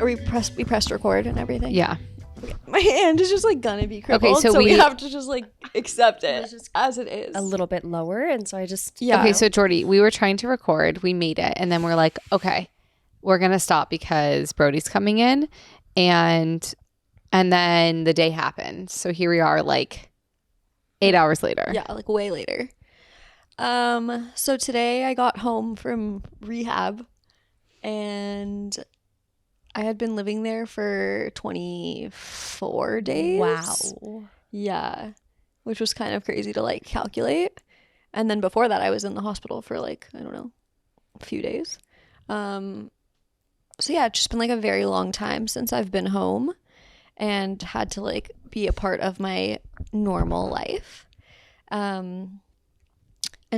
we pressed record and everything. Yeah. My hand is just like gonna be crippled, Okay, so we have to just like accept it as it is. A little bit lower, and so I just Okay, so Jordy, we were trying to record, we made it, and then we're like, okay, we're gonna stop because Brody's coming in, and then the day happened. So here we are, like 8 hours later. Yeah, like way later. So today I got home from rehab, and I had been living there for 24 days. Wow. Yeah, which was kind of crazy to like calculate. And then before that, I was in the hospital for like, I don't know, a few days. So yeah, it's just been like a very long time since I've been home and had to like be a part of my normal life. And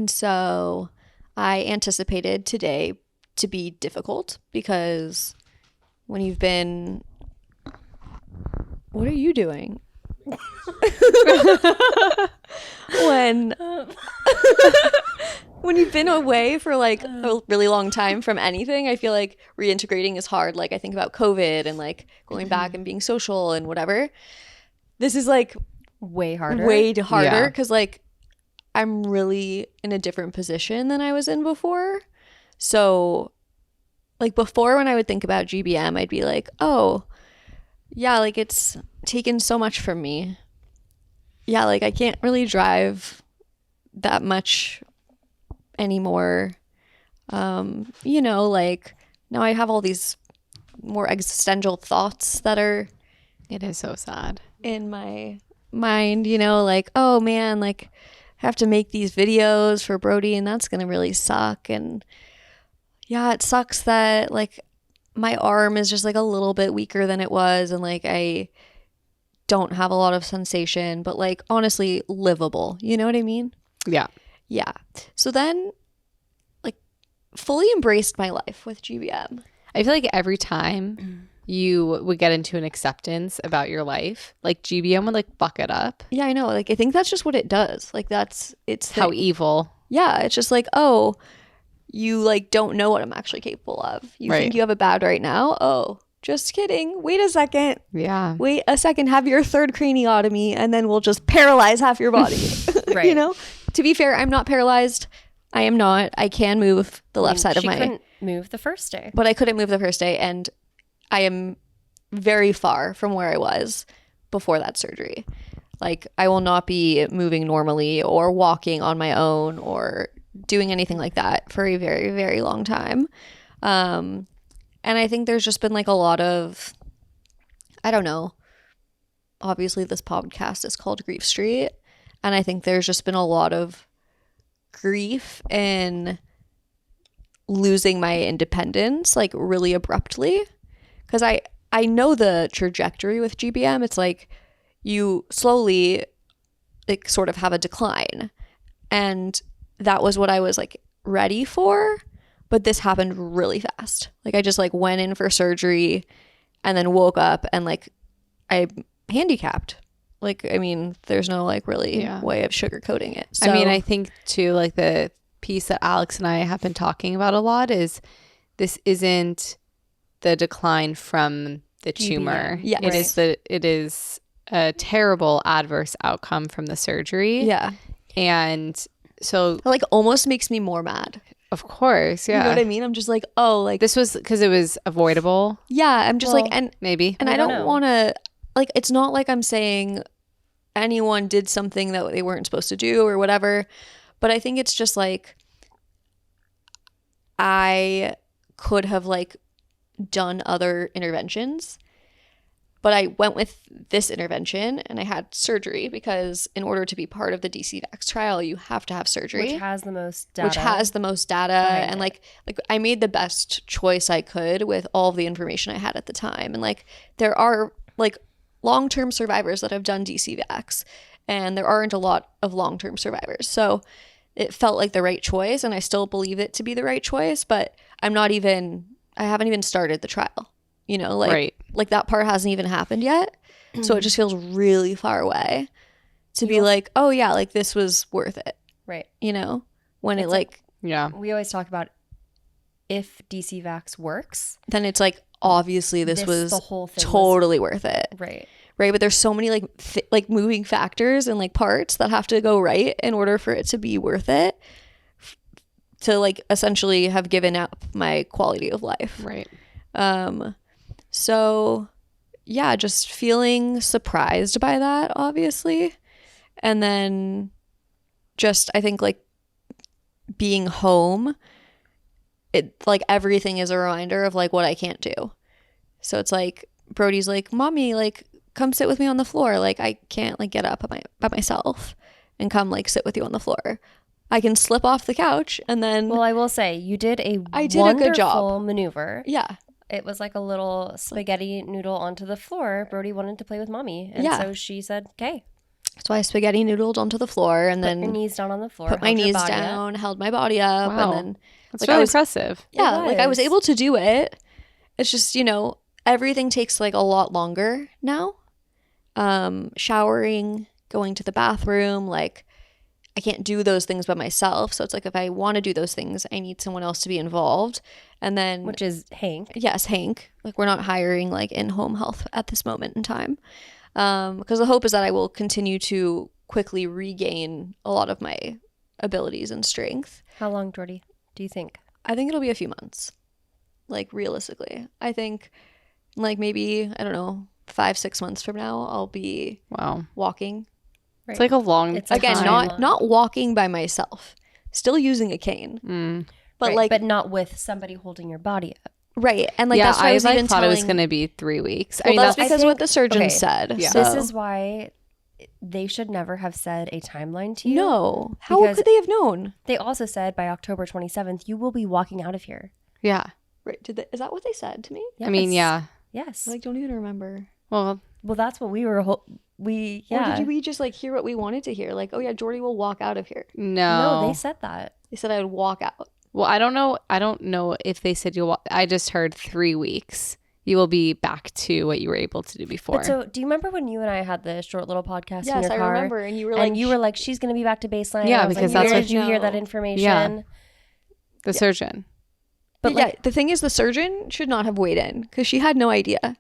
so I anticipated today to be difficult because when you've been... What are you doing? when you've been away for like a really long time from anything, I feel like reintegrating is hard. Like I think about COVID and like going back and being social and whatever. This is like way harder because like I'm really in a different position than I was in before. So like before, when I would think about GBM, I'd be like, oh yeah, like it's taken so much from me. Yeah, like I can't really drive that much anymore. You know, like now I have all these more existential thoughts that are... It is so sad. In my mind, you know, like, oh man, like I have to make these videos for Brody and that's gonna really suck. And yeah, it sucks that like my arm is just like a little bit weaker than it was, and like I don't have a lot of sensation, but like honestly livable. You know what I mean? Yeah. Yeah. So then like fully embraced my life with GBM. I feel like every time you would get into an acceptance about your life, like GBM would like buck it up. Yeah, I know. Like I think that's just what it does. Like it's how evil. Yeah, it's just like, oh, you like don't know what I'm actually capable of. You think you have it bad right now? Oh, just kidding. Wait a second. Yeah. Wait a second. Have your third craniotomy and then we'll just paralyze half your body. Right. You know? To be fair, I'm not paralyzed. I am not. I can move the left side of my... She couldn't move the first day. But I couldn't move the first day, and I am very far from where I was before that surgery. Like, I will not be moving normally or walking on my own or doing anything like that for a very, very long time. And I think there's just been like a lot of, I don't know, obviously this podcast is called Grief Street, and I think there's just been a lot of grief in losing my independence like really abruptly, because I know the trajectory with GBM. It's like you slowly like sort of have a decline, and that was what I was like ready for, but this happened really fast. Like I just like went in for surgery and then woke up and like I'm handicapped. Like, I mean, there's no like really way of sugarcoating it. So, I mean, I think too, like the piece that Alex and I have been talking about a lot is this isn't the decline from the tumor. Yes. It is a terrible adverse outcome from the surgery. Yeah. And so it like almost makes me more mad. Of course. Yeah. You know what I mean? I'm just like, oh, like this was because it was avoidable. Yeah. I'm just like, and maybe. And I don't want to, like, it's not like I'm saying anyone did something that they weren't supposed to do or whatever. But I think it's just like, I could have like done other interventions, but I went with this intervention and I had surgery because in order to be part of the DC Vax trial, you have to have surgery. Which has the most data. And like I made the best choice I could with all the information I had at the time. And like there are like long-term survivors that have done DC Vax, and there aren't a lot of long-term survivors. So it felt like the right choice, and I still believe it to be the right choice, but I haven't even started the trial, you know, like, like that part hasn't even happened yet. So it just feels really far away to be like, oh yeah, like this was worth it. Right. You know, when it's it like, we always talk about if DC Vax works, then it's like obviously this was the whole thing totally worth it. Right. Right. But there's so many like moving factors and like parts that have to go right in order for it to be worth it, to like essentially have given up my quality of life. Right. So yeah, just feeling surprised by that, obviously. And then just, I think like being home, it like everything is a reminder of like what I can't do. So it's like Brody's like, mommy, like come sit with me on the floor. Like I can't like get up by myself and come like sit with you on the floor. I can slip off the couch and then. Well, I will say you did a good job maneuver. Yeah. It was like a little spaghetti noodle onto the floor. Brody wanted to play with mommy. And Yeah. so she said, okay. So I spaghetti noodled onto the floor and Put then your knees down on the floor. put my held your knees body up. down, held my body up. Wow. And then That's like, really I was, impressive. yeah, like I was was. able to do it. It's just, you know, everything takes like a lot longer now. Showering, going to the bathroom, like I can't do those things by myself. So it's like if I want to do those things, I need someone else to be involved. And then Which is Hank. yes, Hank. Like we're not hiring like in-home health at this moment in time. Because the hope is that I will continue to quickly regain a lot of my abilities and strength. How long, Jordy, do you think? I think it'll be a few months. Like realistically. I think like maybe, I don't know, 5-6 months from now I'll be Wow. walking. Right. It's like a long It's time. Again, not walking by myself. Still using a cane. But Right, like but not with somebody holding your body up. right. And like yeah, that's what I was even thought telling. it was going to be 3 weeks. Well, that's I because think- what the surgeon okay, said. yeah. So. This is why they should never have said a timeline to you. No. How Because- could they have known? They also said by October 27th, you will be walking out of here. Yeah. Right. Is that what they said to me? I mean, Yes. yeah. Yes. I like don't even remember. Well, Well, that's what we were. Or Yeah. did we just like hear what we wanted to hear? Like, oh yeah, Jordy will walk out of here. no. No, they said that. They said I would walk out. Well, I don't know. I don't know if they said you'll. I just heard 3 weeks. You will be back to what you were able to do before. But so, do you remember when you and I had the short little podcast in Yes, your I car? remember. And you were like, she's going to be back to baseline. Yeah, I was because like, that's where what- did you hear that No. information? Yeah. The surgeon. But yeah, like, the thing is, the surgeon should not have weighed in because she had no idea.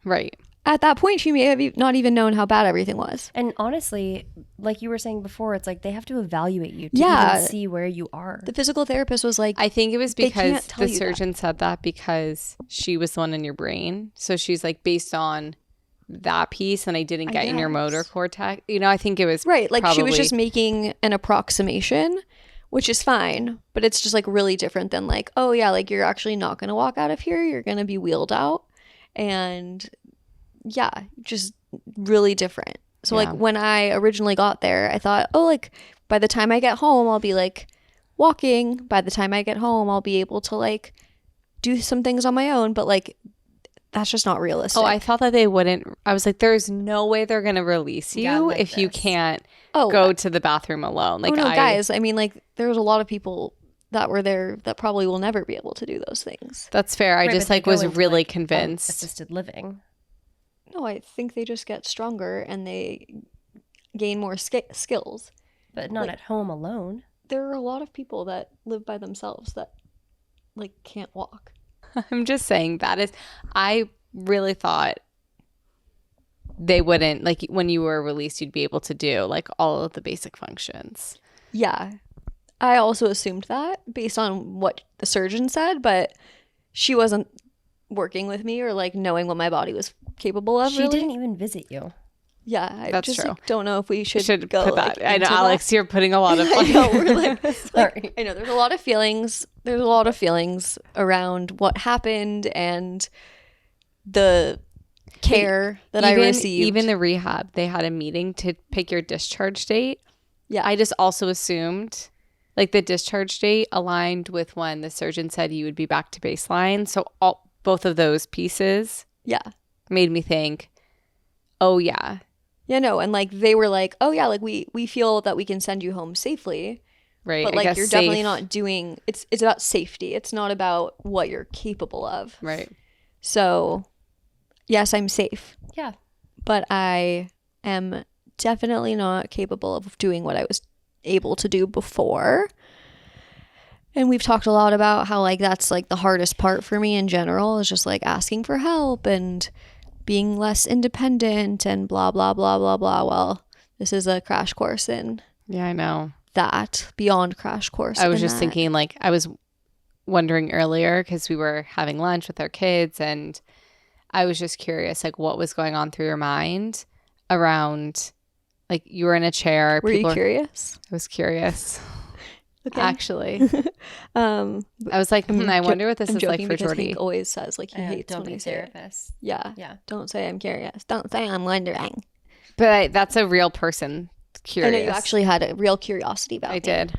Right. At that point, she may have not even known how bad everything was. and honestly, like you were saying before, it's like they have to evaluate you to Yeah. even see where you are. The physical therapist was like, I think it was They because can't tell the you that. surgeon said that because she was the one in your brain. So she's like, based on that piece, and I didn't I get in your motor guess. cortex. You know, I think it was right, like she was probably- just making an approximation, which is fine, but it's just like really different than like, oh yeah, like you're actually not going to walk out of here. You're going to be wheeled out. And yeah, just really different. So Yeah. like when I originally got there, I thought, oh, like by the time I get home, I'll be like walking. By the time I get home, I'll be able to like do some things on my own. But like, that's just not realistic. Oh, I thought that they wouldn't. I was like, there's no way they're going to release you Yeah, like if you this. can't oh, go to the bathroom alone. Like, oh no, I, guys. I mean, like there's a lot of people that were there that probably will never be able to do those things. That's fair. I Right, just but they like go was into, really like, convinced. assisted living. No, I think they just get stronger and they gain more skills. But not Like- at home alone. There are a lot of people that live by themselves that like can't walk. I'm just saying that is, I really thought they wouldn't, like when you were released, you'd be able to do like all of the basic functions. Yeah. I also assumed that based on what the surgeon said, but she wasn't working with me or like knowing what my body was capable of. She really. didn't even visit you. Yeah, I That's just true. like, don't know if we You should, go put like, that. I know, into that. Alex, you're putting a lot of. I know, we're like, Sorry. I know there's a lot of feelings. There's a lot of feelings around what happened and the care that I received. Even the rehab, they had a meeting to pick your discharge date. Yeah. I just also assumed like the discharge date aligned with when the surgeon said you would be back to baseline. So both of those pieces yeah. made me think, oh yeah, Yeah, no, and like they were like, "Oh yeah, like we feel that we can send you home safely." right. But I like guess you're definitely safe. not doing it's about safety. It's not about what you're capable of. Right. So, yes, I'm safe, Yeah. but I am definitely not capable of doing what I was able to do before. And we've talked a lot about how like that's like the hardest part for me in general is just like asking for help and being less independent and blah, blah, blah, blah, blah. Well, this is a crash course in Yeah, I know. that, beyond crash course. I was in just that. thinking, like, I was wondering earlier because we were having lunch with our kids, and I was just curious, like, what was going on through your mind around, like, you were in a chair. Were you I curious? was curious, Okay. actually. I was like, I wonder what this I'm is like joking for because Jordy. Hank always says like he hates don't when be I say it. therapist. Yeah. Yeah. Don't say I'm curious. Don't say I'm wondering. But that's a real person curious. I know you actually had a real curiosity about I me. did.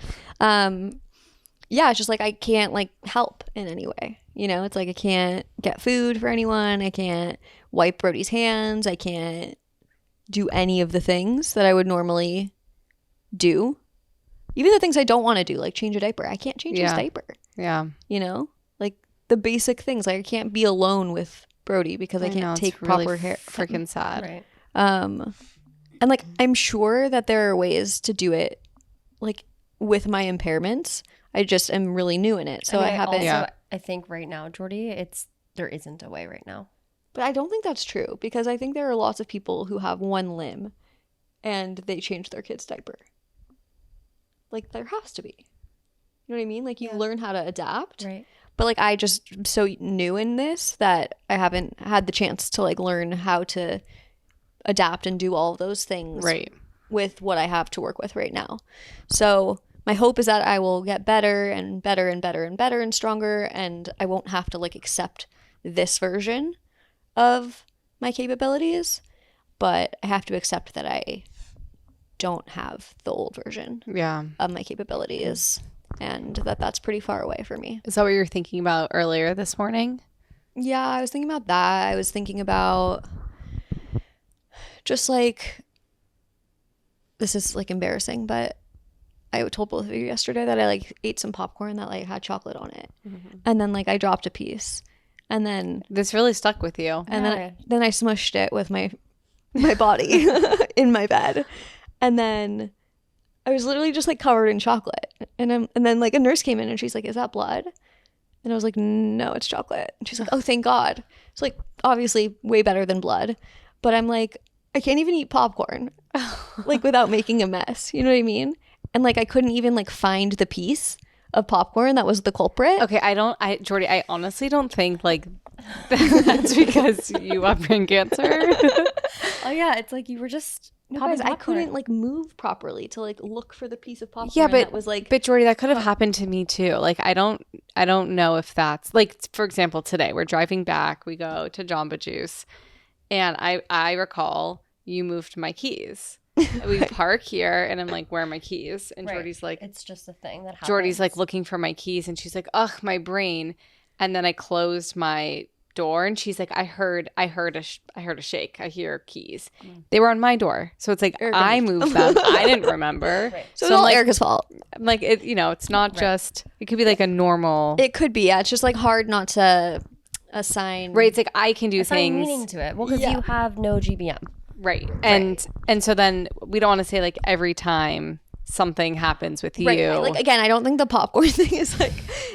Yeah, it's just like I can't like help in any way. You know, it's like I can't get food for anyone. I can't wipe Brody's hands. I can't do any of the things that I would normally do. Even the things I don't want to do, like change a diaper. I can't change his Yeah. diaper. Yeah. You know, like the basic things. Like I can't be alone with Brody because I know, can't it's take really proper hair. Freaking sad. Right. And like I'm sure that there are ways to do it, like with my impairments. I just am really new in it, so I haven't. Also, Yeah. I think right now, Jordy, there isn't a way right now. But I don't think that's true because I think there are lots of people who have one limb, and they change their kid's diaper. Like there has to be. You know what I mean? Like you learn how to adapt. Right. But like I just am so new in this that I haven't had the chance to like learn how to adapt and do all of those things Right. with what I have to work with right now. So my hope is that I will get better and better and better and better and stronger, and I won't have to like accept this version of my capabilities, but I have to accept that I don't have the old version Yeah. of my capabilities, and that's pretty far away for me. Is that what you were thinking about earlier this morning? Yeah, I was thinking about that. I was thinking about just like, this is like embarrassing, but I told both of you yesterday that I like ate some popcorn that like had chocolate on it, and then like I dropped a piece, and then This really stuck with you. and Yeah. then I smushed it with my body in my bed, and then I was literally just like covered in chocolate, and then like a nurse came in and she's like, "Is that blood?" And I was like, "No, it's chocolate." And she's like, "Oh, thank God." It's like obviously way better than blood, but I'm like, I can't even eat popcorn like without making a mess. You know what I mean? And like I couldn't even like find the piece of popcorn that was the culprit. Okay, Jordy, I honestly don't think like that's because you have brain cancer. Oh yeah, it's like you were just No, popping guys, I popcorn. couldn't like move properly to like look for the piece of popcorn. Yeah, but that was like, but Jordy, that could have happened to me too. Like I don't know if that's like, for example, today we're driving back, we go to Jamba Juice, and I recall you moved my keys. We park here, and I'm like, where are my keys? And Right. Jordy's like, It's just a thing that happens. Jordy's like looking for my keys, and she's like, ugh, my brain. And then I closed my door, and she's like, I heard a shake. I hear keys. They were on my door, so it's like Erica I moved them. I didn't remember. Right. so it's I'm all like, Erica's fault. I'm like, it, it's not just. It could be like a normal. It could be. Yeah, it's just like hard not to assign. Right, it's like I can do assign things. meaning to it. Well, because Yeah. you have no GBM. Right. And so then we don't want to say like every time something happens with you. Right. Like again, I don't think the popcorn thing is like.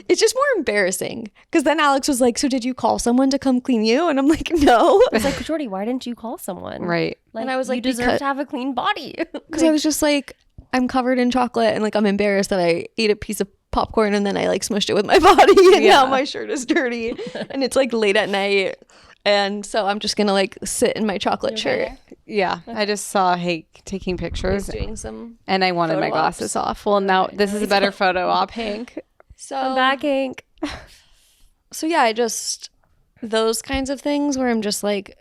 It's just more embarrassing because then Alex was like, "So did you call someone to come clean you?" And I'm like, "No," It's like, Jordy, why didn't you call someone? Right. Like, And I was like, you deserve because- to have a clean body. because I was just like, I'm covered in chocolate and like I'm embarrassed that I ate a piece of popcorn and then I like smushed it with my body and Yeah. now my shirt is dirty and it's like late at night. And so I'm just gonna like sit in my chocolate shirt. Yeah. I just saw Hank taking pictures Doing some. and I wanted my photo glasses off. Well, now this is a better photo op, Hank. So I'm back, Hank. So yeah, I just those kinds of things where I'm just like,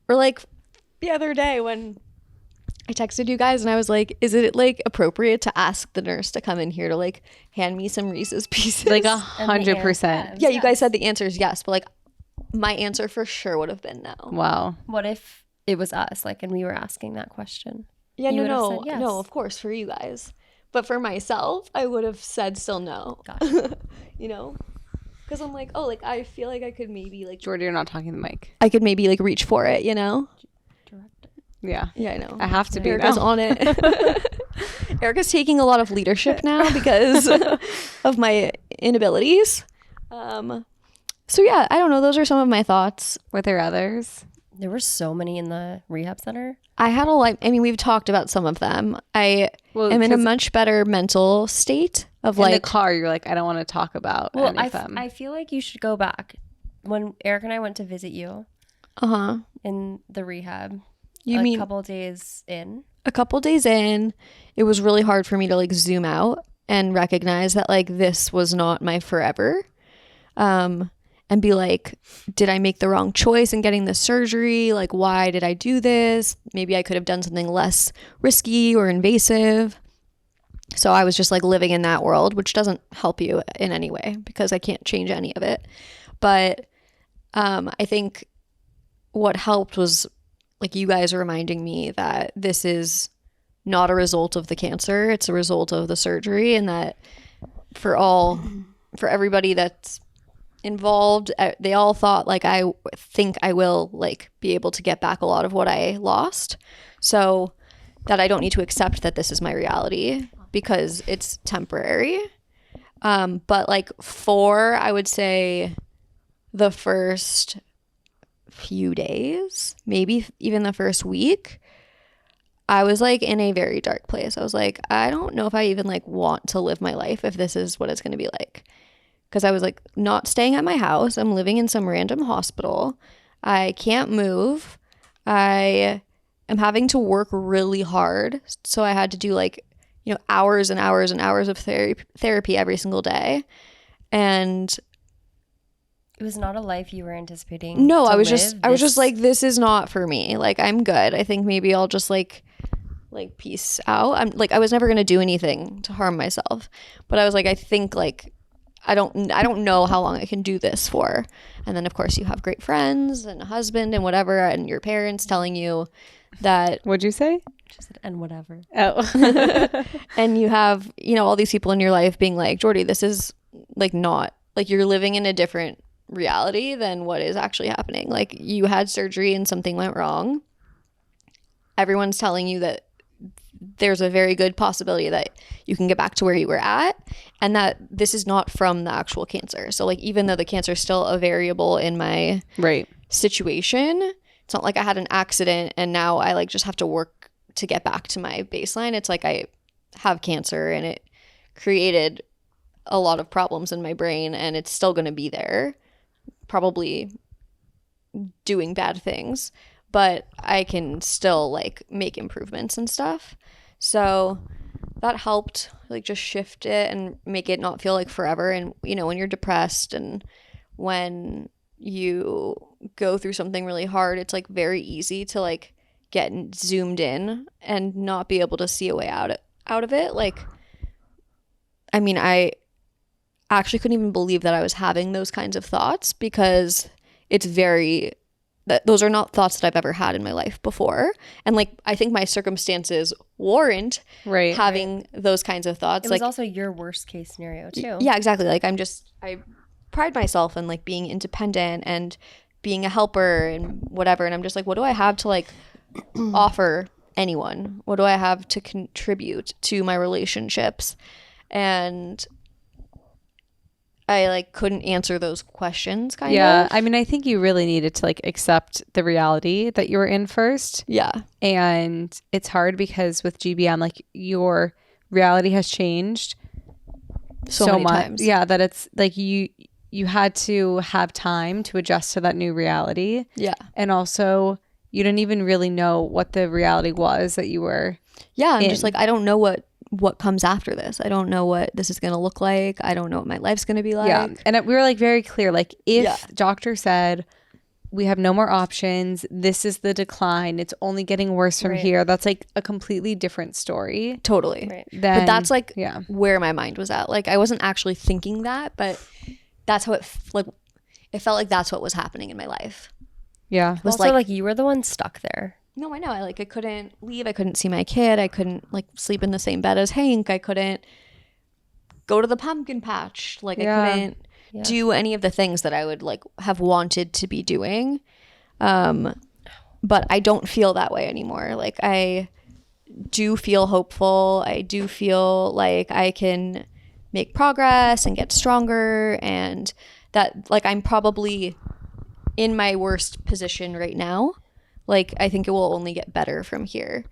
or like the other day when I texted you guys and I was like, is it like appropriate to ask the nurse to come in here to like hand me some Reese's Pieces? Like And the 100%. hands. yeah, you guys said the answer is yes, but like my answer for sure would have been no. Wow. What if it was us, like, and we were asking that question? Yeah, You no, would have said yes. no, of course for you guys, but for myself, I would have said still no. Gotcha. You know, because I'm like, oh, like I feel like I could maybe like Jordy, you're not talking to the mic. I could maybe like reach for it, you know. Yeah. Yeah, I know. I have to be Erica's now. on it. Erica's taking a lot of leadership now because of my inabilities. So yeah, I don't know. Those are some of my thoughts. Were there others? There were so many in the rehab center. I had a lot. I mean, we've talked about some of them. I am in a much better mental state of in the car, you're like, I don't want to talk about any of them. I feel like you should go back. When Eric and I went to visit you in the rehab, you mean a couple days in? A couple days in, it was really hard for me to like zoom out and recognize that like this was not my forever. And be like, did I make the wrong choice in getting this surgery? Like, why did I do this? Maybe I could have done something less risky or invasive. So I was just like living in that world, which doesn't help you in any way because I can't change any of it. But I think what helped was like you guys reminding me that this is not a result of the cancer. It's a result of the surgery, and that for everybody that's involved, they all thought like I think I will like be able to get back a lot of what I lost, so that I don't need to accept that this is my reality because it's temporary. But like I would say the first few days, maybe even the first week, I was like in a very dark place. I was like, I don't know if I even like want to live my life if this is what it's going to be like. Because I was like not staying at my house. I'm living in some random hospital. I can't move. I am having to work really hard. So I had to do like, hours and hours and hours of therapy every single day. And it was not a life you were anticipating. No, I was just like, this is not for me. Like, I'm good. I think maybe I'll just like peace out. I'm like, I was never going to do anything to harm myself. But I was like, I think like, I don't know how long I can do this for. And then of course you have great friends and a husband and whatever, and your parents telling you that. What'd you say? She said, and whatever. Oh. And you have, all these people in your life being like, Jordy, this is like not like you're living in a different reality than what is actually happening. Like you had surgery and something went wrong. Everyone's telling you that there's a very good possibility that you can get back to where you were at, and that this is not from the actual cancer. So like even though the cancer is still a variable in my situation, it's not like I had an accident and now I like just have to work to get back to my baseline. It's like I have cancer and it created a lot of problems in my brain, and it's still going to be there, probably doing bad things, but I can still like make improvements and stuff. So that helped like just shift it and make it not feel like forever. And when you're depressed and when you go through something really hard, it's like very easy to like get zoomed in and not be able to see a way out of it. Like, I mean, I actually couldn't even believe that I was having those kinds of thoughts, because those are not thoughts that I've ever had in my life before. And like, I think my circumstances warrant having those kinds of thoughts. It was also your worst case scenario too. Yeah, exactly. Like I pride myself in like being independent and being a helper and whatever. And I'm just like, what do I have to like offer anyone? What do I have to contribute to my relationships? And I like couldn't answer those questions kind of. Yeah. I mean, I think you really needed to like accept the reality that you were in first. Yeah. And it's hard because with GBM, like your reality has changed so many much. Times. Yeah. That it's like you had to have time to adjust to that new reality. Yeah. And also you didn't even really know what the reality was that you were I'm just like, I don't know what comes after this. I don't know what this is going to look like. I don't know what my life's going to be like. Yeah. And we were like very clear, like if doctor said we have no more options, this is the decline, it's only getting worse from here, that's like a completely different story. Totally. Right. But that's like where my mind was at. Like I wasn't actually thinking that, but that's how it felt like that's what was happening in my life. Yeah. It was also like you were the one stuck there. No, I know. I couldn't leave. I couldn't see my kid. I couldn't like sleep in the same bed as Hank. I couldn't go to the pumpkin patch. Like I couldn't do any of the things that I would like have wanted to be doing. But but I don't feel that way anymore. Like I do feel hopeful. I do feel like I can make progress and get stronger, and that like I'm probably in my worst position right now. Like I think it will only get better from here,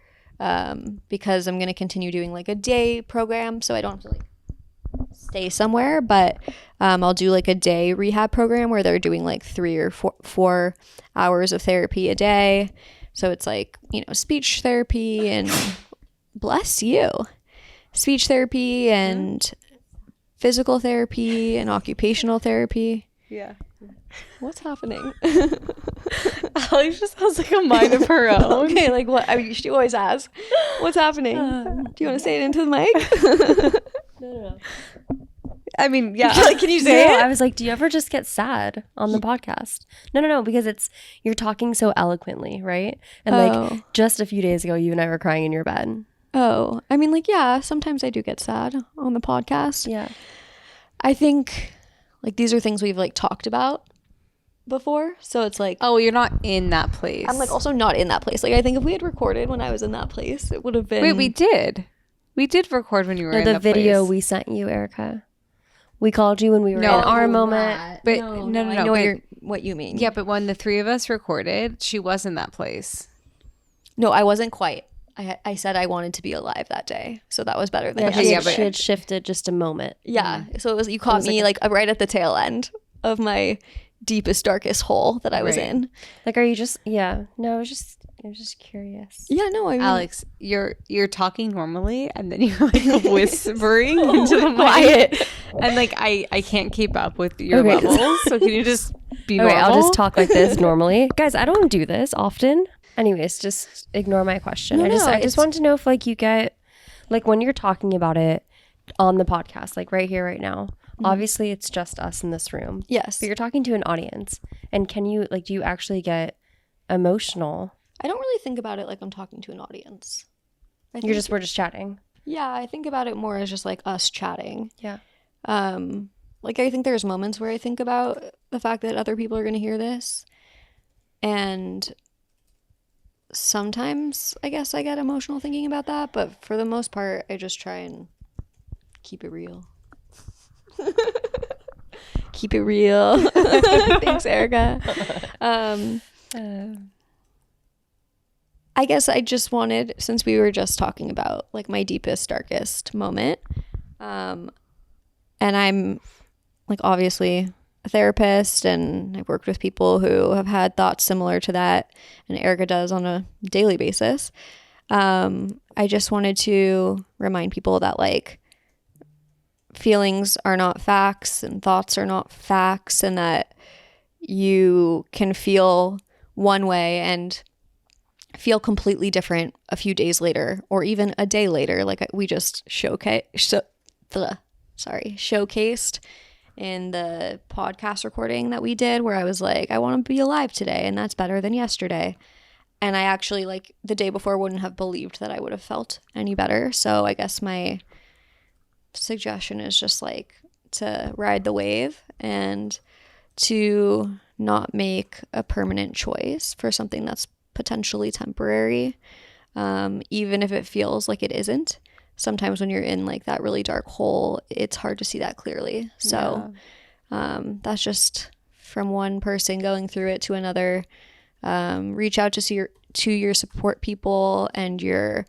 because I'm going to continue doing like a day program, so I don't have to like stay somewhere, but I'll do like a day rehab program where they're doing like 3 or 4 hours of therapy a day. So it's like, speech therapy and bless you, speech therapy and physical therapy and occupational therapy. Yeah. What's happening? Alex just has like a mind of her own. Okay, like what? I mean, she always asks, what's happening? Do you want to say it into the mic? No. I mean, yeah. Like, can you say it? I was like, do you ever just get sad on the podcast? No, because you're talking so eloquently, right? And like just a few days ago, you and I were crying in your bed. Oh, I mean, like, yeah, sometimes I do get sad on the podcast. Yeah. I think like these are things we've like talked about before. So it's like, Oh, you're not in that place. I'm like also not in that place. Like I think if we had recorded when I was in that place, it would have been. Wait, we did. We did record when you were in the video place. we sent you, Erica. We called you when we were in our moment. But no, no. I know but- what you mean. Yeah, but when the 3 of us recorded, she was in that place. No, I wasn't quite. I said I wanted to be alive that day, so that was better than Yeah, yesterday. she had shifted just a moment. Yeah, so it was you caught me like right at the tail end of my deepest darkest hole that I was Right. in. Like, are you just? Yeah. No, I was just curious. Yeah, no, I mean, Alex, you're talking normally, and then you're like whispering into the mic. quiet. And like I can't keep up with your Okay. levels. So can you just be Okay, normal? I'll just talk like this normally. Guys, I don't do this often. Anyways, just ignore my question. No, I just it's- wanted to know if like you get like when you're talking about it on the podcast, like right here, right now. Obviously, it's just us in this room. Yes, But you're talking to an audience, and can you like? Do you actually get emotional? I don't really think about it like I'm talking to an audience. I think, We're just chatting. yeah, I think about it more as just like us chatting. Yeah. Like I think there's moments where I think about the fact that other people are going to hear this, and sometimes I guess I get emotional thinking about that, but for the most part I just try and keep it real. Keep it real. Thanks, Erica. I guess I just wanted, since we were just talking about like my deepest darkest moment, and I'm like obviously a therapist and I've worked with people who have had thoughts similar to that, and Erica does on a daily basis. I just wanted to remind people that like feelings are not facts and thoughts are not facts, and that you can feel one way and feel completely different a few days later or even a day later, like we just showcased in the podcast recording that we did, where I was like, I want to be alive today and that's better than yesterday. And I actually like the day before wouldn't have believed that I would have felt any better. So I guess my suggestion is just like to ride the wave and to not make a permanent choice for something that's potentially temporary, even if it feels like it isn't. Sometimes when you're in like that really dark hole, it's hard to see that clearly. So that's just from one person going through it to another. Reach out to your support people and your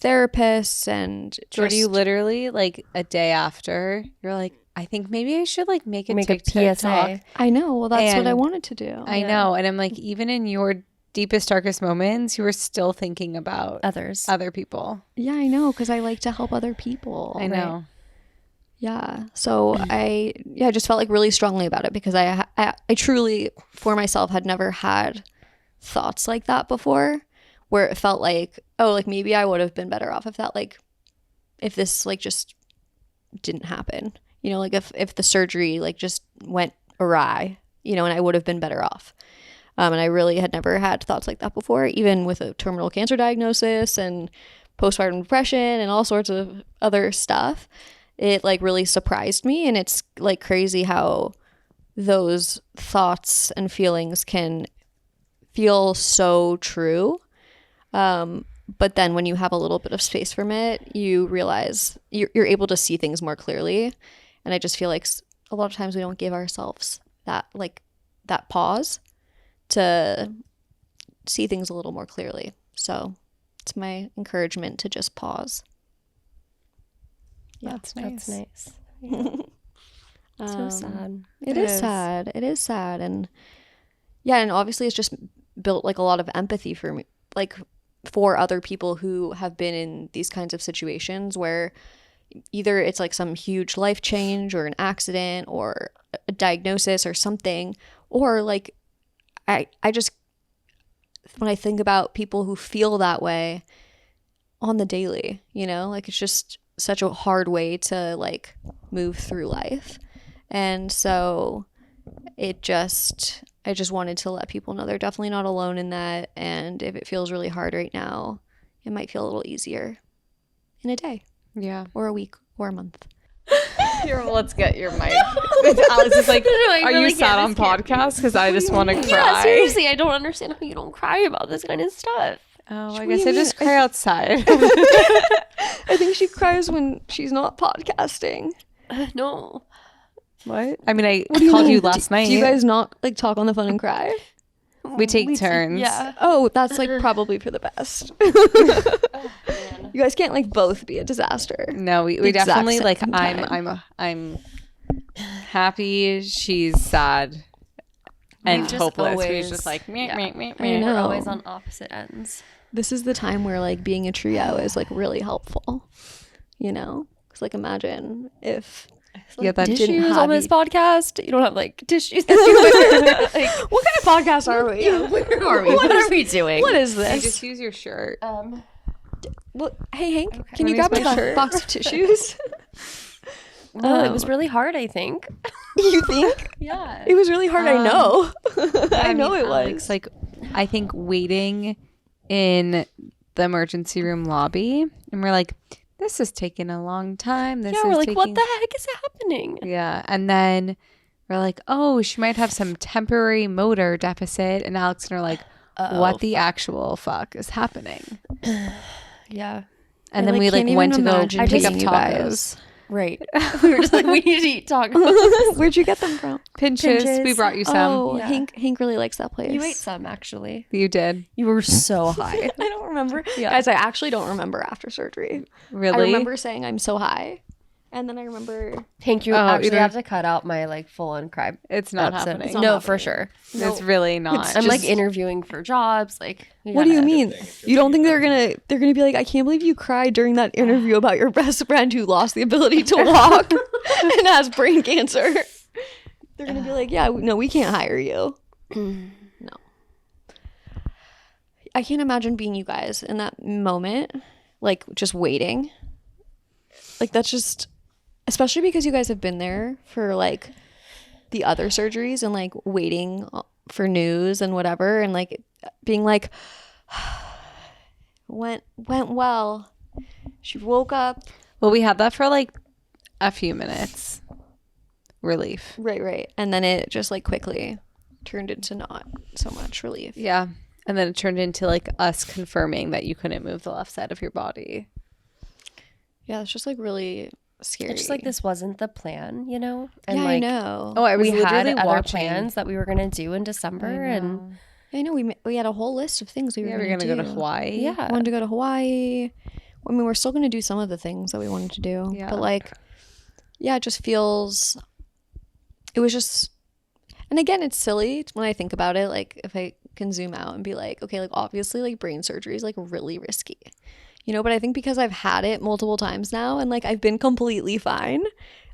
therapists, and Jordy, you literally like a day after, you're like, I think maybe I should like make a PSA. TikTok. I know. Well, that's what I And wanted to do. I know. And I'm like, even in your deepest, darkest moments, you were still thinking about other people. Yeah, I know, because I like to help other people. I know. Yeah. So I just felt like really strongly about it, because I truly for myself had never had thoughts like that before, where it felt like, oh, like maybe I would have been better off if this like just didn't happen, like if the surgery like just went awry, and I would have been better off. And I really had never had thoughts like that before, even with a terminal cancer diagnosis and postpartum depression and all sorts of other stuff. It like really surprised me, and it's like crazy how those thoughts and feelings can feel so true. But then when you have a little bit of space from it, you realize you're able to see things more clearly. And I just feel like a lot of times we don't give ourselves that pause to see things a little more clearly. So it's my encouragement to just pause. Yeah, that's nice. That's nice. Yeah. So sad. It is sad. It is sad. And yeah, and obviously it's just built like a lot of empathy for me, like for other people who have been in these kinds of situations where either it's like some huge life change or an accident or a diagnosis or something, or like I just, when I think about people who feel that way on the daily, you know, like it's just such a hard way to like move through life. And so I just wanted to let people know they're definitely not alone in that. And if it feels really hard right now, it might feel a little easier in a day. Yeah. Or a week or a month. Here, let's get your mic. Alex is like, are you sad on podcast? Because I just want to cry. Yeah, seriously, I don't understand how you don't cry about this kind of stuff. Oh, I guess I just cry outside. I think she cries when she's not podcasting. No. What? I mean, I called you last night. Do you guys not like talk on the phone and cry? We take turns. Yeah. Oh, that's like probably for the best. You guys can't like both be a disaster. No, we Exact definitely like same time. I'm happy, she's sad and just hopeless. We're always- just like meh, yeah. meh, meh, I meh. know. We're always on opposite ends. This is the time where like being a trio is like really helpful, you know? Because like imagine if Yeah, that didn't Tissues have on this you- podcast. You don't have like tissues. what kind of podcast are we? Where are we? What are we doing? What is You this? just use your shirt. Well, hey Hank, can you Let grab me a use my shirt. box of tissues? It was really hard, I think. You think? Yeah. It was really hard, I know. I know mean, it was. Alex, like, I think waiting in the emergency room lobby, and we're like, this is taking a long time. This Yeah, is we're like, taking... what the heck is happening? Yeah, and then we're like, oh, she might have some temporary motor deficit, and Alex and are like, what the actual fuck is happening? Yeah. And then we like went to go pick up you tacos. guys. Right. We were just like, we need to eat tacos. Where'd you get them from? Pinches. We Pinches. brought you some. Oh, Yeah. Hank really likes that place. You ate some, actually. You did. You were so high. I don't remember. Yeah. Guys, I actually don't remember after surgery. Really? I remember saying I'm so high. And then I remember Hank, you Oh, actually either- have to cut out my like full-on cry. It's not episode. happening. not No, happening. for sure. It's really not. I'm like just- interviewing for jobs. Like, we what do you gotta- mean? You don't think they're gonna be like, I can't believe you cried during that interview about your best friend who lost the ability to walk and has brain cancer? They're gonna be like, yeah, no, we can't hire you. No. I can't imagine being you guys in that moment, like just waiting. Like that's just, especially because you guys have been there for like the other surgeries and like waiting for news and whatever, and like being like, went well. She woke up. Well, we had that for like a few minutes. Relief. Right. And then it just like quickly turned into not so much relief. Yeah. And then it turned into like us confirming that you couldn't move the left side of your body. Yeah, it's just like really scary. It's just like this wasn't the plan, you know? And Yeah, like, I know. Oh, I was we had literally other watching. plans that we were going to do in December. And I know we had a whole list of things we were Yeah, we're going to gonna do. go to Hawaii. yeah. I wanted to go to Hawaii. I mean, we're still going to do some of the things that we wanted to do. Yeah. But like, yeah, it just feels, it was just, and again, it's silly when I think about it. Like if I can zoom out and be like, okay, like obviously like brain surgery is like really risky, you know, but I think because I've had it multiple times now and like I've been completely fine,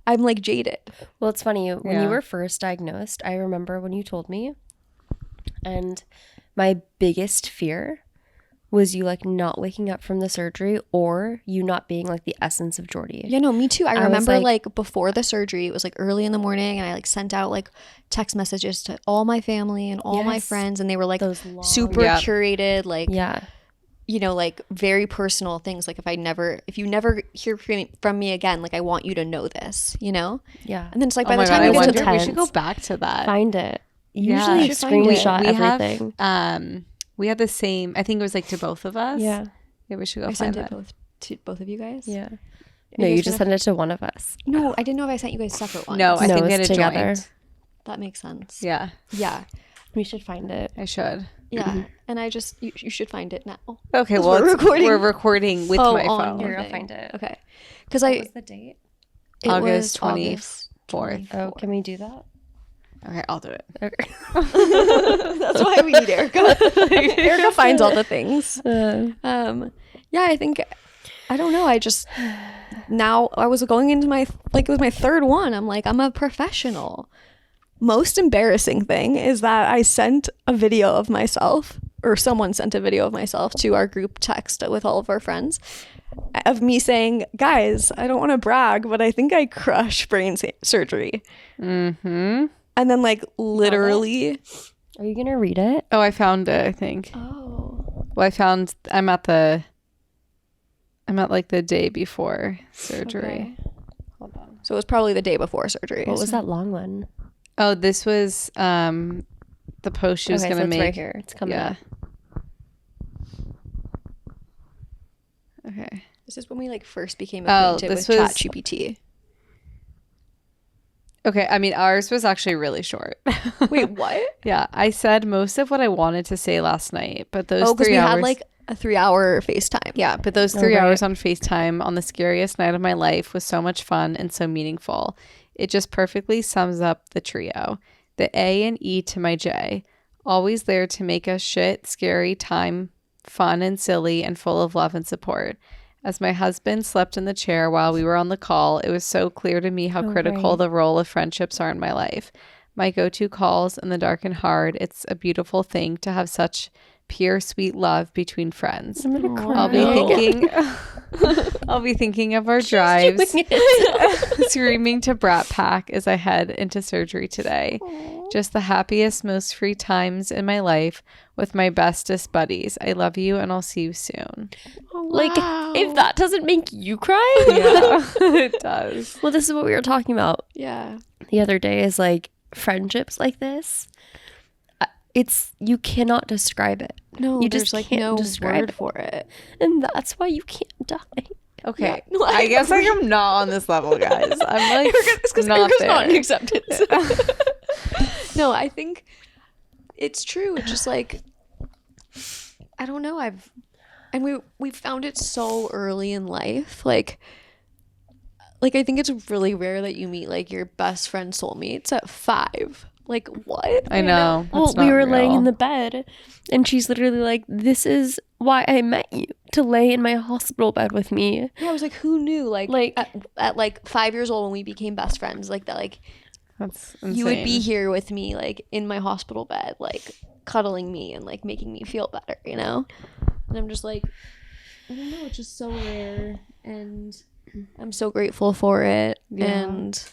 I'm like jaded. Well, it's funny. When Yeah. you were first diagnosed, I remember when you told me, and my biggest fear was you like not waking up from the surgery or you not being like the essence of Jordy. Yeah, no, me too. I was remember like- like before the surgery, it was like early in the morning and I like sent out like text messages to all my family and all my Yes. friends, and they were like Those long- super Yeah. curated, like, Yeah. you know, like very personal things. Like if you never hear from me again, like I want you to know this, you know? Yeah. And then it's like Oh by my the god, time I you get wonder to we tense. should go back to that. Find it. usually Yeah. You should find it. screenshot We have, everything. we had the same. I think it was like to both of us. Yeah. Yeah, we should go I find sent it that. to both of you guys. Yeah. Are No, guys you just gonna- sent it to one of us. No, I didn't know if I sent you guys separate ones. No, I No, think we had it's it together. joined. That makes sense. Yeah, Yeah. We should find it. I should. Yeah. And I just you should find it now. Okay, 'Cause well, we're recording. we're recording with Oh, my on phone. your Here, I'll thing. find it. Okay. Because What I was the date? it August was August 24th. Oh, can we do that? Okay, I'll do it. Okay. That's why we need Erica. Erica finds all the things. Yeah, I think I don't know. I just now I was going into my it was my third one. I'm like, I'm a professional. Most embarrassing thing is that I sent a video of myself, or someone sent a video of myself to our group text with all of our friends of me saying, guys, I don't want to brag, but I think I crushed brain surgery. Mm-hmm. And then literally. Are you gonna read it? Oh, I found it, I think. Oh. Well, I'm at like the day before surgery. Okay. Hold on. So it was probably the day before surgery. What was that long one? Oh, this was the post she was Okay, gonna so it's make. right here. It's coming Yeah. up. Okay. This is when we first became Oh, acquainted this with was- ChatGPT. Okay, I mean ours was actually really short. Wait, what? Yeah, I said most of what I wanted to say last night, but those Oh, because 3 we hours. had a 3-hour FaceTime. Yeah, but those Oh, 3 right. hours on FaceTime on the scariest night of my life was so much fun and so meaningful. It just perfectly sums up the trio. The A and E to my J. Always there to make a shit, scary time fun and silly and full of love and support. As my husband slept in the chair while we were on the call, it was so clear to me how critical right. the role of friendships are in my life. My go-to calls in the dark and hard. It's a beautiful thing to have such pure, sweet love between friends. I'm gonna cry. I'll be thinking of our drives, screaming to Brat Pack as I head into surgery today. Just the happiest, most free times in my life with my bestest buddies. I love you, and I'll see you soon. If that doesn't make you cry, Yeah, it does. Well, this is what we were talking about Yeah. the other day. Is friendships like this. It's you cannot describe it, No, You there's just can't no describe word it. for it. and that's why you can't die. Okay, Yeah. I guess I'm not on this level, guys. I'm It's because not Erica's there. not in acceptance. No, I think it's true. It's just I don't know. We found it so early in life. I think it's really rare that you meet your best friend soulmates at 5. What? I know. Well, That's we not were laying in real. the bed, and she's literally like, "This is why I met you, to lay in my hospital bed with me." Yeah, I was who knew? Like- at 5 years old when we became best friends, that That's you would be insane. here with me in my hospital bed, cuddling me and making me feel better, And I'm just I don't know, it's just so rare, and I'm so grateful for it. Yeah. And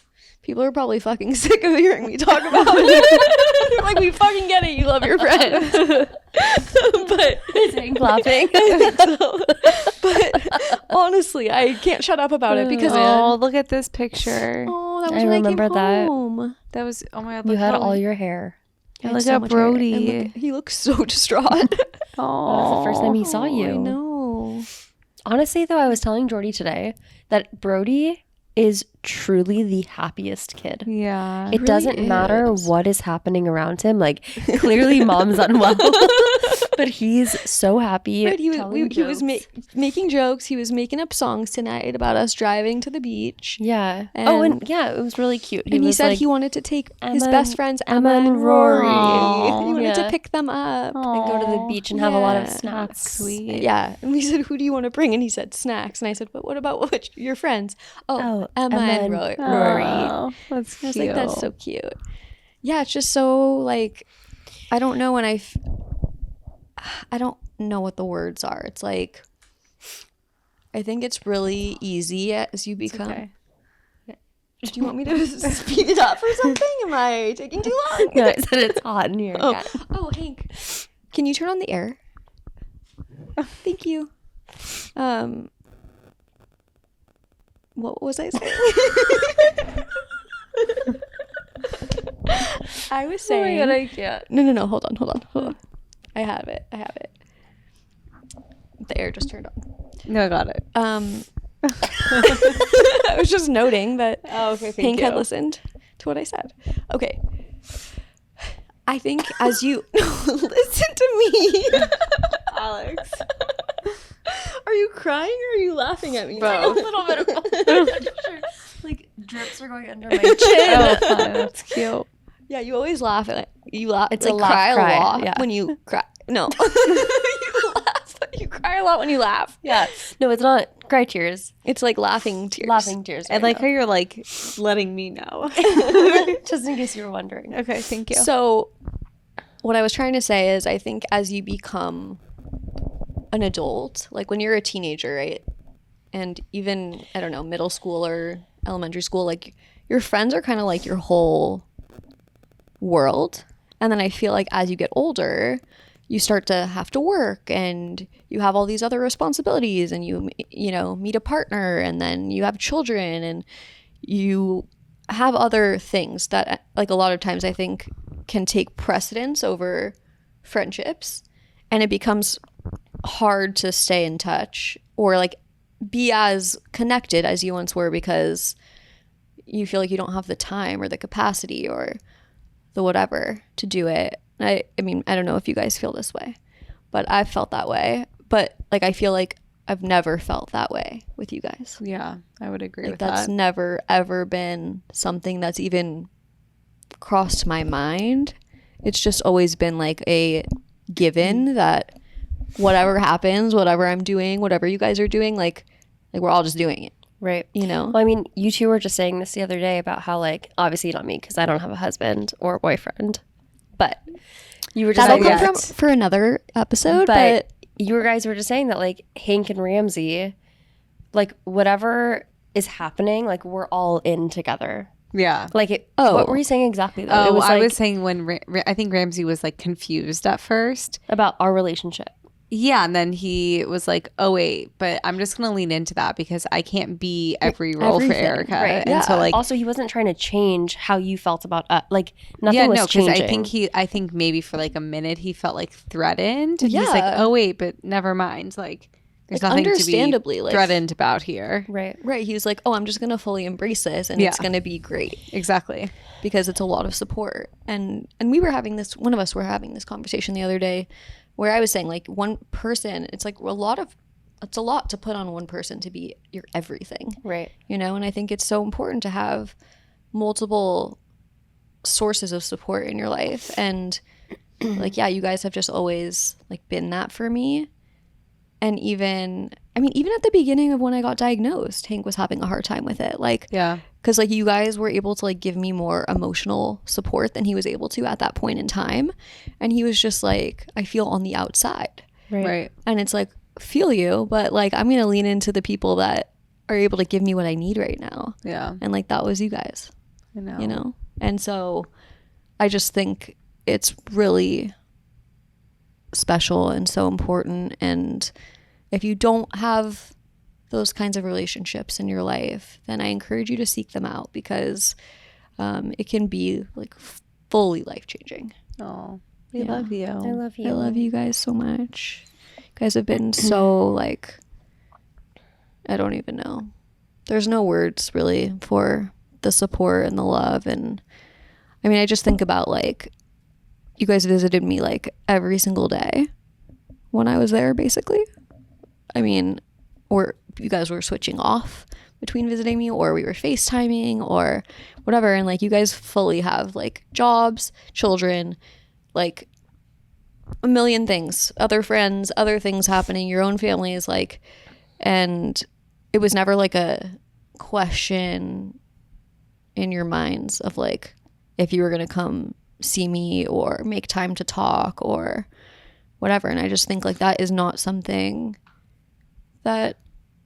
people are probably fucking sick of hearing me talk about it. We fucking get it, you love your friends. But Saying clapping. but honestly, I can't shut up about it because Oh, look at this picture. that was I when remember I came that. home. That was, oh my God. You look had how- all your hair. I had look so at much hair. And Brody. he looks so distraught. Oh, That was the first time he saw I you. know. Honestly, though, I was telling Jordy today that Brody is truly the happiest kid. Yeah. It doesn't really matter is. what is happening around him. Clearly, mom's unwell, but he's so happy. Right, he was telling he was jokes. making jokes. He was making up songs tonight about us driving to the beach. Yeah. And- It was really cute. And he was said like, he wanted to take his Emma best and- friends Emma Emma and and Rory. Rory. He wanted to Yeah. pick them up. and go to the beach and have a lot of Yeah. snacks. Sweet. Yeah, and we said, "Who do you want to bring?" And he said, "Snacks." And I said, "But what about your friends?" Oh, Emma and Rory. Oh, that's I was cute. like, "That's so cute." Yeah, it's just so I don't know, and I don't know what the words are. It's I think it's really easy as you become. okay. Do you want me to speed it up or something? Am I taking too long? No, I said it's hot in here. Oh, Hank, can you turn on the air? Thank you. What was I saying? I was Oh my saying. god, I can't. No. Hold on. I have it. The air just turned on. No, I got it. I was just noting that Oh, okay, Hank had listened to what I said. Okay. I think as you listen to me, Alex. Are you crying or are you laughing at me? Both. A little bit of like drips are going under my chin. Oh, fine. That's cute. Yeah, you always laugh at it. You laugh. It's like a laugh cry cry, a lot yeah. when you cry. No, you laugh. You cry a lot when you laugh. Yeah. No, it's not cry tears. It's like laughing tears. Laughing tears. I like how you're like letting me know. Just in case you were wondering. Okay, thank you. So, what I was trying to say is, I think as you become an adult, like when you're a teenager, right? And even, I don't know, middle school or elementary school, like your friends are kind of like your whole world. And then I feel like as you get older, you start to have to work and you have all these other responsibilities and you know, meet a partner and then you have children and you have other things that like a lot of times I think can take precedence over friendships, and it becomes hard to stay in touch or like be as connected as you once were because you feel like you don't have the time or the capacity or the whatever to do it. I mean, I don't know if you guys feel this way, but I've felt that way. But like, I feel like I've never felt that way with you guys. Yeah, I would agree Like with that's that. never ever been something that's even crossed my mind. It's just always been like a given that whatever happens, whatever I'm doing, whatever you guys are doing, like we're all just doing it, Right. you know? Well, I mean, you two were just saying this the other day about how, like, obviously not me because I don't have a husband or a boyfriend, but you were just That'll saying come for another episode, but but you guys were just saying that, like, Hank and Ramsey, like, whatever is happening, like, we're all in together. Yeah. Like, Oh. what were you saying exactly, though? Oh, It was, I like, was saying when I think Ramsey was like confused at first. about our relationship. Yeah, and then he was like, "Oh wait, but I'm just gonna lean into that because I can't be every role for Everything, Erica." right, And so yeah. like, Also, he wasn't trying to change how you felt about us. Like, nothing yeah, was no, because changing. I think maybe for like a minute he felt like threatened. And he's like, Yeah. "Oh wait, but never mind. Like, there's Like, nothing to understandably, be like- threatened about here." Right. right, he was like, oh, I'm just going to fully embrace this and it's Yeah. going to be great Exactly. because it's a lot of support. And we were having this, one of us were having this conversation the other day where I was saying like one person, it's like it's a lot to put on one person to be your everything, Right. you know? And I think it's so important to have multiple sources of support in your life. And like, yeah, you guys have just always like been that for me. And even at the beginning of when I got diagnosed, Hank was having a hard time with it. Like, Yeah. because like you guys were able to like give me more emotional support than he was able to at that point in time. And he was just like, I feel on the outside. Right. And it's like, feel you, but like I'm going to lean into the people that are able to give me what I need right now. Yeah. And like that was you guys, I know. you know? And so I just think it's really special and so important. And if you don't have those kinds of relationships in your life, then I encourage you to seek them out because it can be like fully life-changing. Oh, we Yeah. love you. I love you. I love you guys so much. You guys have been so like, I don't even know. There's no words really for the support and the love. And I mean, I just think about like, you guys visited me like every single day when I was there, basically. I mean, or you guys were switching off between visiting me, or we were FaceTiming or whatever. And like, you guys fully have like jobs, children, like a million things, other friends, other things happening, your own families, like, and it was never like a question in your minds of like, if you were going to come see me or make time to talk or whatever. And I just think like that is not something that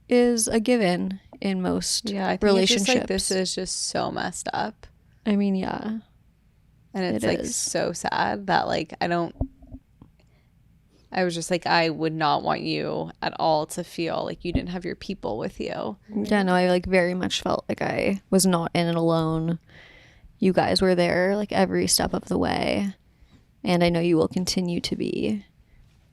is a given in most Yeah, I think relationships. It's just like this is just so messed up. I mean, yeah. And it's It like is. so sad that like I was just like, I would not want you at all to feel like you didn't have your people with you. Yeah, no, I like very much felt like I was not in it alone. you guys were there like every step of the way, and I know you will continue to be.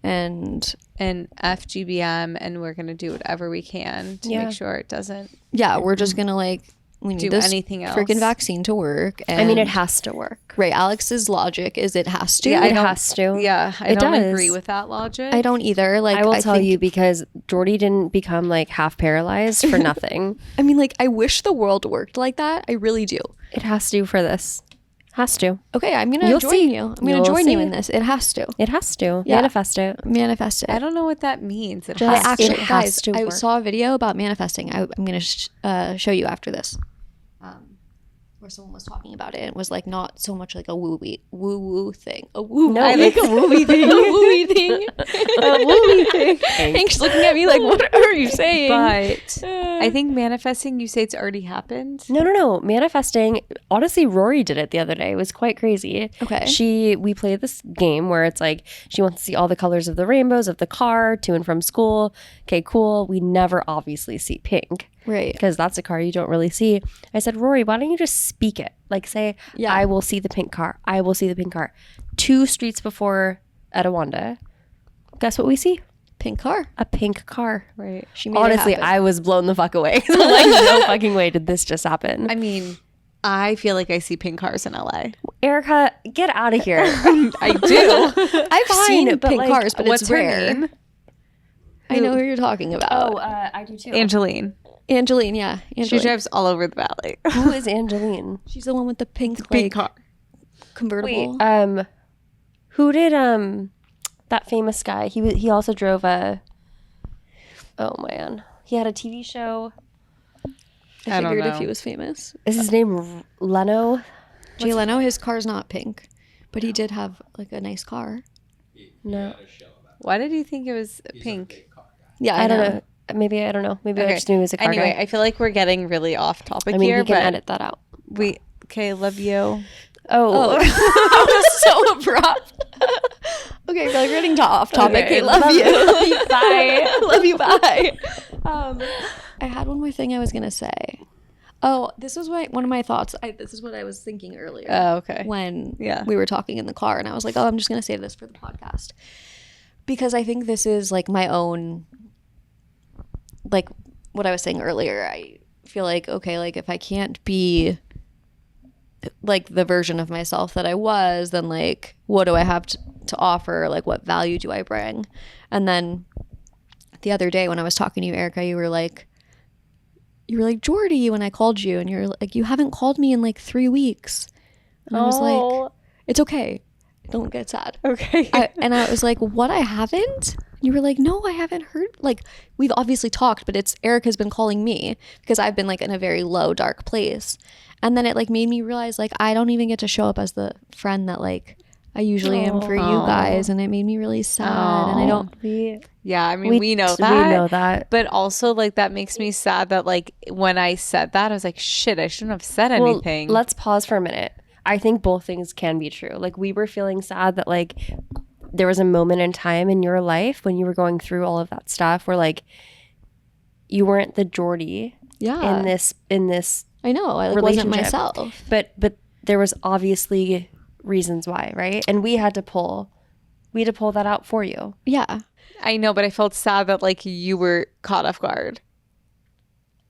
And FGBM, and we're gonna do whatever we can to make sure it doesn't. Yeah, we're just gonna like we need do this anything else. freaking vaccine to work. And I mean, it has to work. Right, Alex's logic is it has to. Yeah, it has to. Yeah, I It don't does. agree with that logic. I don't either. Like I will tell think, you, because Jordy didn't become like half paralyzed for nothing. I mean, like I wish the world worked like that. I really do. It has to for this. Has to. Okay, I'm gonna You'll join see. you. I'm gonna You'll join you see. in this. It has to. It has to. Yeah. Manifest it. Manifest it. I don't know what that means. It I has actually, it has guys, to I work. saw a video about manifesting. I'm going to show you after this. Where someone was talking about it. It was like not so much like a woo thing. A woo. No, I like a woo thing. A woo thing. A woo thing. Hank's looking at me like, what are you saying? But I think manifesting, you say it's already happened. No. Manifesting. Honestly, Rory did it the other day. It was quite crazy. Okay. We played this game where it's like she wants to see all the colors of the rainbows of the car to and from school. Okay, cool. We never obviously see pink. Right. Because that's a car you don't really see. I said, Rory, why don't you just speak it? Like say, Yeah. I will see the pink car. I will see the pink car. 2 streets before Etowanda, guess what we see? Pink car. A pink car. Right. She made Honestly, it happen. I was blown the fuck away. I'm like, no fucking way did this just happen. I mean, I feel like I see pink cars in LA. Erica, get out of here. I do. I've Fine, seen but, pink like, cars, but What's it's her rare. name? I know who you're talking about. I do too. Angeline. Angeline, yeah. She Angeline. drives all over the valley. Who is Angeline? She's the one with the pink, Big like, car. convertible. Who did that famous guy? He also drove a. Oh man, he had a TV show. I don't figured know. if he was famous. Is his name Leno? Jay Leno, his car's not pink, but he did have like a nice car. No, Why did you think it was pink? Yeah, I don't know. Maybe I don't know. Maybe I just knew he was a car Anyway, guy. I feel like we're getting really off topic I mean, here, he can but edit that out. love you. Oh, that was so abrupt. Okay, so we're getting off topic. Okay, love you. Bye. Love you. Bye. I had one more thing I was gonna say. Oh, this was one of my thoughts. This is what I was thinking earlier. Oh, okay. When Yeah. we were talking in the car, and I was like, oh, I'm just gonna save this for the podcast because I think this is like my own, like what I was saying earlier. I feel like, okay, like if I can't be like the version of myself that I was, then like what do I have to offer? Like what value do I bring? And then the other day when I was talking to you, Erica, you were like Jordy when I called you, and you're like, you haven't called me in like 3 weeks. And I was like, it's okay, don't get sad. Okay. And I was like, what, I haven't? You were like, no, I haven't heard. Like, we've obviously talked, but it's Erica's been calling me because I've been like in a very low, dark place. And then it like made me realize like I don't even get to show up as the friend that like I usually am for you guys. And it made me really sad. And I don't. Yeah, I mean, we know that. We know that. But also, like, that makes me sad that, like, when I said that, I was like, shit, I shouldn't have said anything. Well, let's pause for a minute. I think both things can be true. Like, we were feeling sad that, like, there was a moment in time in your life when you were going through all of that stuff where, like, you weren't the Jordy Yeah. in this I know. I like, wasn't relationship. myself. But there was obviously reasons why, right? And we had to pull that out for you. Yeah. I know, but I felt sad that, like, you were caught off guard.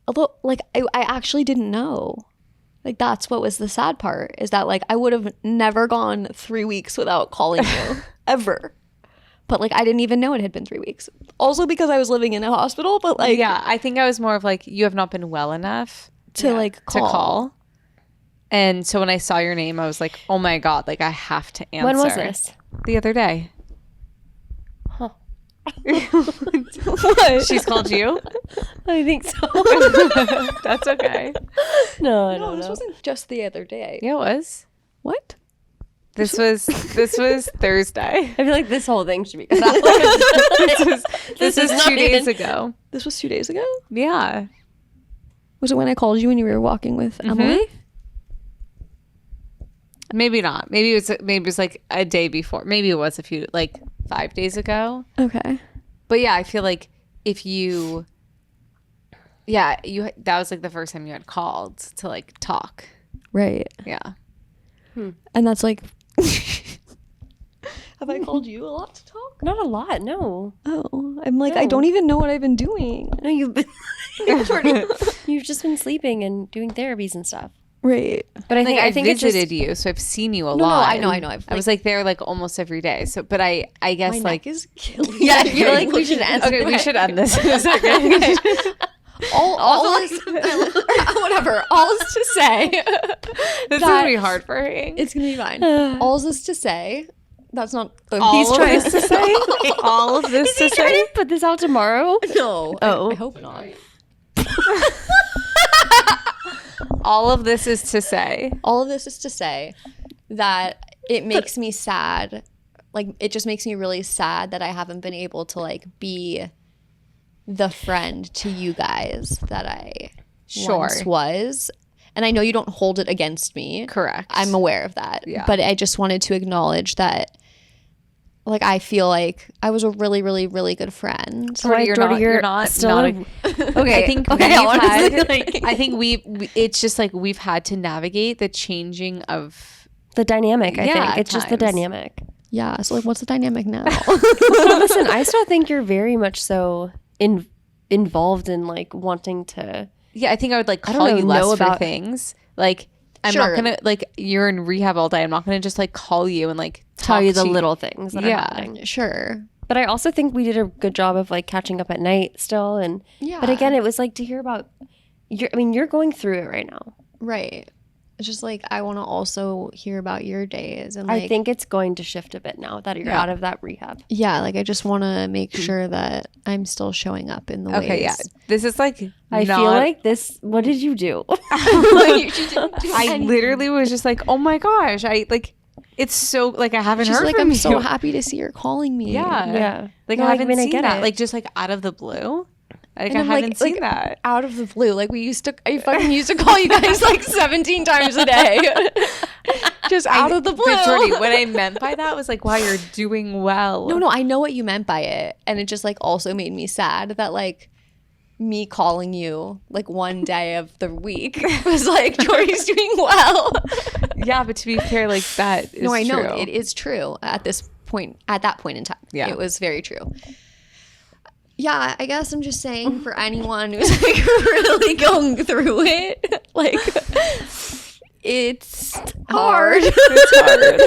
Although, like, I actually didn't know. Like, that's what was the sad part, is that, like, I would have never gone 3 weeks without calling you, ever. But, like, I didn't even know it had been 3 weeks. Also because I was living in a hospital, but, like... Yeah, I think I was more of, like, you have not been well enough To, like, call. to call. And so when I saw your name, I was like, oh, my God, like, I have to answer. When was this? The other day. Huh. What? She's called you? I think so. That's okay. No, I No, don't this know. wasn't just the other day. Yeah, it was. What? This was Thursday. I feel like this whole thing should be cut out. This is not 2 days even- ago. This was 2 days ago? Yeah. Was it when I called you when you were walking with Emily? Maybe not. Maybe it was like a day before. Maybe it was 5 days ago. Okay. But yeah, I feel like that was like the first time you had called to like talk. Right. Yeah. And that's like, have I called you a lot to talk? Not a lot, no. Oh, I'm like, I No. don't even know what I've been doing. No, you've been you've just been sleeping and doing therapies and stuff. Right. But I think Like, I think it's visited just you, so I've seen you a No, lot. I know. I was like there like almost every day. So, but I guess My like neck is killing yeah, I me. feel like we should answer. okay, we should end this in a second. all is, whatever. All is to say, This is gonna be hard for her. it's gonna be fine. All is to say, that's not. He's All trying of this to say. All of this to trying say. to put this out tomorrow. No. Oh. I hope not. All of this is to say. All of this is to say that it makes me sad. Like, it just makes me really sad that I haven't been able to like be the friend to you guys that I once was. And I know you don't hold it against me. Correct. I'm aware of that. Yeah. But I just wanted to acknowledge that, like, I feel like I was a really, really, really good friend. Jordy, you're not still not a- okay. I think we've honestly, had, like- I think it's just like we've had to navigate the changing of The dynamic, I Yeah, think. It's just the times. dynamic. Yeah. So, like, what's the dynamic now? Well, listen, I still think you're very much so involved in like wanting to. yeah. I think I would like don't call know, you less know for about- things. Like I'm Sure. not gonna like you're in rehab all day. I'm not gonna just like call you and like Tell talk you the to little things that are Yeah. happening. Sure. But I also think we did a good job of like catching up at night still. And Yeah. but again, it was like to hear about. You're going through it right now. Right. It's just like I want to also hear about your days and like I think it's going to shift a bit now that you're Yeah. out of that rehab. yeah, like I just want to make sure that I'm still showing up in the ways. Okay, yeah. This is like I feel like this. What did you do? I literally was just like, oh my gosh, I like. It's so like I haven't She's heard like, from I'm you. so happy to see you're calling me. Yeah. Yeah. Like No, I I haven't mean, I seen get that. it. Like just like out of the blue. Like And I I'm like- haven't seen like- that. Out of the blue, like I fucking used to call you guys like 17 times a day, just out of the blue. But Jordy, what I meant by that was like, wow, you're doing well. No, I know what you meant by it, and it just like also made me sad that like me calling you like one day of the week was like Jordy's doing well. Yeah, but to be fair, like that is No, I know true. it is true at that point in time. Yeah. It was very true. Yeah, I guess I'm just saying for anyone who's like really going through it, like it's hard. It's hard.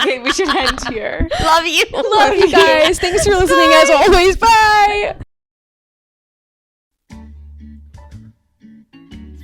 Okay, we should end here. Love you. Love you guys. Thanks for listening as always. Bye.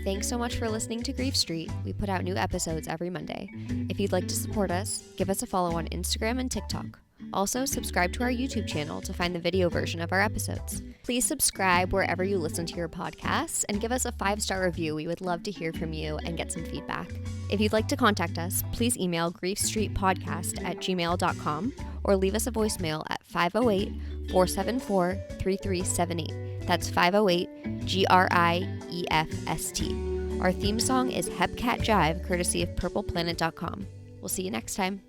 Thanks so much for listening to Grief Street. We put out new episodes every Monday. If you'd like to support us, give us a follow on Instagram and TikTok. Also, subscribe to our YouTube channel to find the video version of our episodes. Please subscribe wherever you listen to your podcasts and give us a 5-star review. We would love to hear from you and get some feedback. If you'd like to contact us, please email griefstreetpodcast@gmail.com or leave us a voicemail at 508-474-3378. That's 508-GRIEFST. Our theme song is Hepcat Jive, courtesy of purpleplanet.com. We'll see you next time.